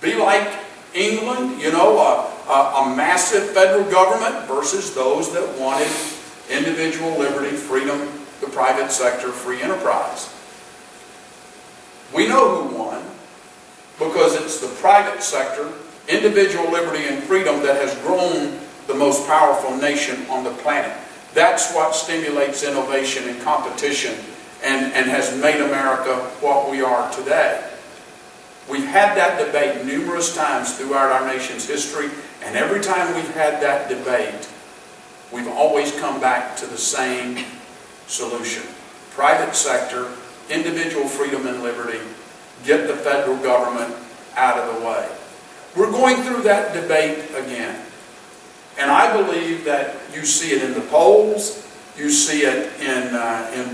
Be like England, you know, a massive federal government versus those that wanted individual liberty, freedom, the private sector, free enterprise. We know who won because it's the private sector, individual liberty and freedom that has grown the most powerful nation on the planet. That's what stimulates innovation and competition and has made America what we are today. We've had that debate numerous times throughout our nation's history, and every time we've had that debate, we've always come back to the same solution. Private sector, individual freedom and liberty, get the federal government out of the way. We're going through that debate again. And I believe that you see it in the polls, you see it in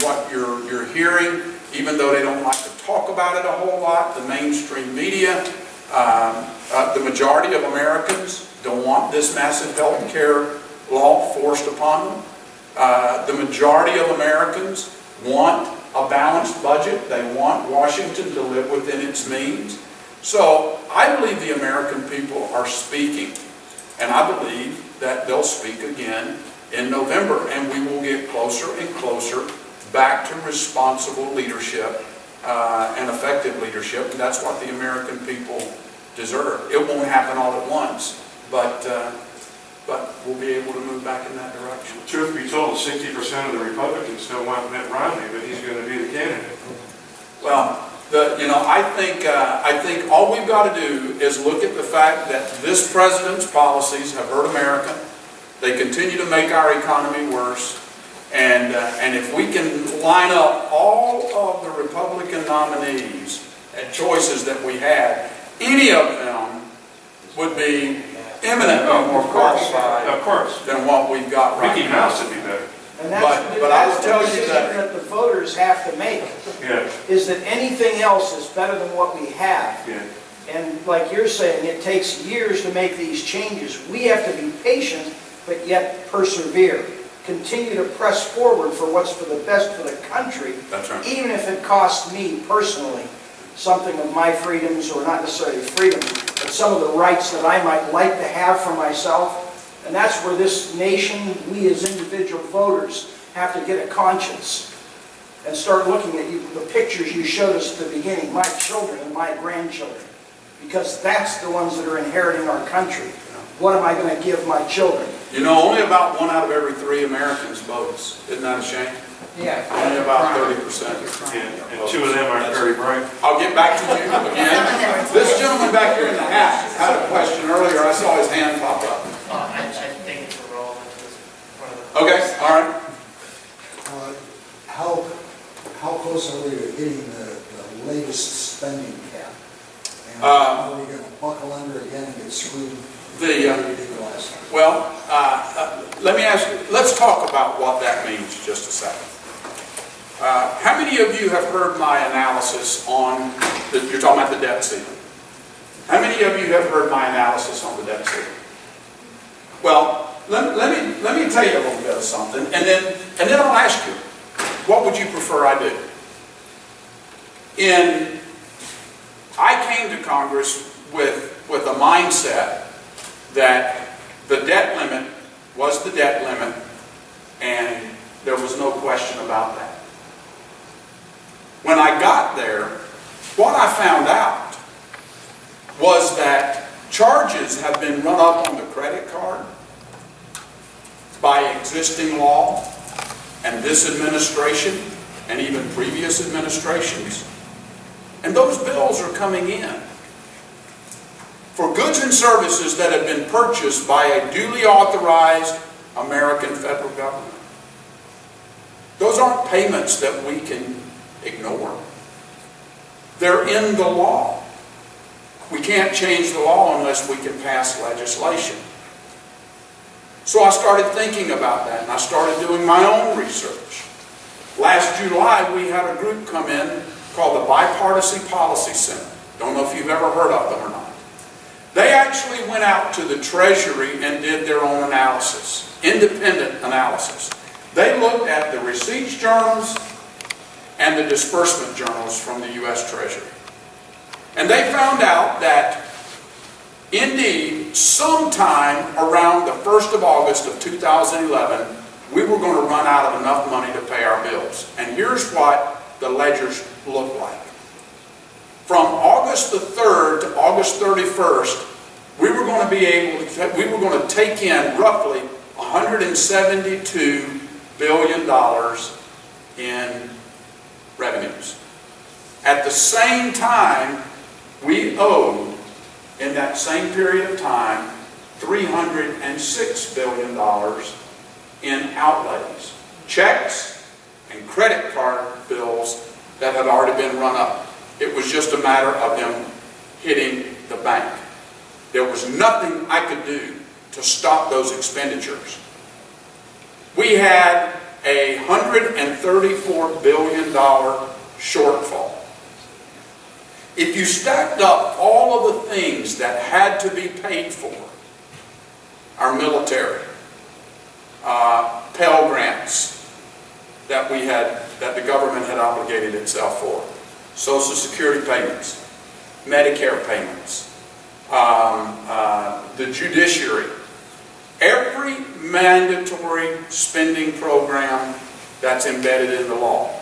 what you're hearing, even though they don't like to talk about it a whole lot, the mainstream media. The majority of Americans don't want this massive health care law forced upon them. The majority of Americans want a balanced budget. They want Washington to live within its means. So I believe the American people are speaking. And I believe that they'll speak again in November. And we will get closer and closer back to responsible leadership and effective leadership. And that's what the American people deserve. It won't happen all at once, but we'll be able to move back in that direction. Truth be told, 60% of the Republicans still want Mitt Romney, but he's going to be the candidate. Well, I think all we've got to do is look at the fact that this president's policies have hurt America. They continue to make our economy worse. And if we can line up all of the Republican nominees and choices that we had, any of them would be eminently more qualified than what we've got right Mickey now. Mouse would be better. And that's the decision that the voters have to make, is that anything else is better than what we have. Yeah. And like you're saying, it takes years to make these changes. We have to be patient, but yet persevere. Continue to press forward for what's for the best for the country, That's right. even if it costs me personally something of my freedoms, or not necessarily freedom, but some of the rights that I might like to have for myself. And that's where this nation, we as individual voters, have to get a conscience and start looking at the pictures you showed us at the beginning, my children and my grandchildren, because that's the ones that are inheriting our country. What am I going to give my children? You know, only about 1 out of every 3 Americans votes. Isn't that a shame? Yeah. Only about 30%. And 2 of them aren't very bright. I'll get back to you again. This gentleman back here in the hat had a question earlier. I saw his hand pop up. I think it's a roll into this part of the... Okay, all right. How close are we to hitting the latest spending cap? And are we going to buckle under again and get screwed? Well, let me ask you, let's talk about what that means just a second. How many of you have heard my analysis on, you're talking about the debt ceiling. How many of you have heard my analysis on the debt ceiling? Well, let me tell you a little bit of something, and then I'll ask you, what would you prefer I do? I came to Congress with a mindset that the debt limit was the debt limit, and there was no question about that. When I got there, what I found out was that charges have been run up on the credit card by existing law and this administration and even previous administrations. And those bills are coming in for goods and services that have been purchased by a duly authorized American federal government. Those aren't payments that we can ignore. They're in the law. We can't change the law unless we can pass legislation. So I started thinking about that, and I started doing my own research. Last July, we had a group come in called the Bipartisan Policy Center. Don't know if you've ever heard of them or not. They actually went out to the Treasury and did their own analysis, independent analysis. They looked at the receipts journals and the disbursement journals from the U.S. Treasury. And they found out that sometime around the 1st of August of 2011, we were going to run out of enough money to pay our bills. And here's what the ledgers look like. From August the 3rd to August 31st, we were going to take in roughly $172 billion in revenues. At the same time, we owed, in that same period of time, $306 billion in outlays, checks and credit card bills that had already been run up. It was just a matter of them hitting the bank. There was nothing I could do to stop those expenditures. We had a $134 billion shortfall. If you stacked up all of the things that had to be paid for, our military, Pell Grants that the government had obligated itself for, Social Security payments, Medicare payments, the judiciary, every mandatory spending program that's embedded in the law,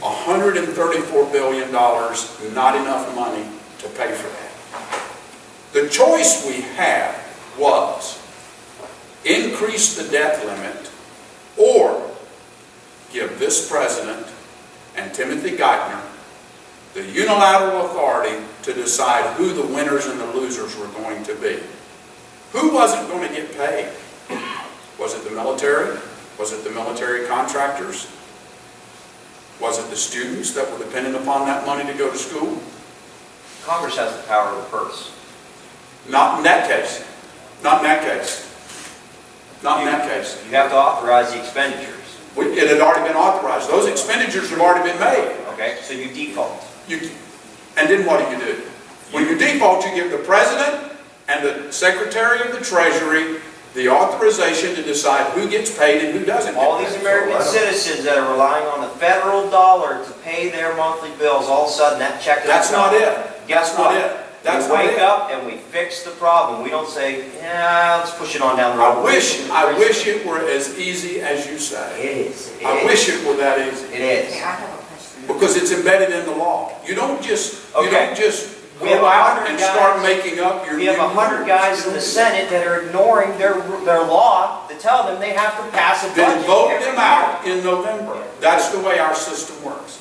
$134 billion, not enough money to pay for that. The choice we had was increase the debt limit or give this president and Timothy Geithner the unilateral authority to decide who the winners and the losers were going to be. Who wasn't going to get paid? Was it the military? Was it the military contractors? Was it the students that were dependent upon that money to go to school? Congress has the power of the purse. Not in that case. Not in that case. Not in that case. You have to authorize the expenditures. It had already been authorized. Those expenditures have already been made. Okay, so you default. And then what do? When you default, you give the President and the Secretary of the Treasury the authorization to decide who gets paid and who doesn't get paid. All these American citizens that are relying on the federal dollar to pay their monthly bills, all of a sudden that check is... That's not it. Guess That's not what? it. That's We not wake it. up and we fix the problem. We don't say, yeah, let's push it on down the road. I wish it were as easy as you say. It is. I wish it were that easy. It is. Okay, I have a question. Because it's embedded in the law. You don't just Okay. We have go out 100 and start guys. making up your... We have 100 guys in the Senate that are ignoring their law to tell them they have to pass a budget. Then vote every them year. out in November. That's the way our system works.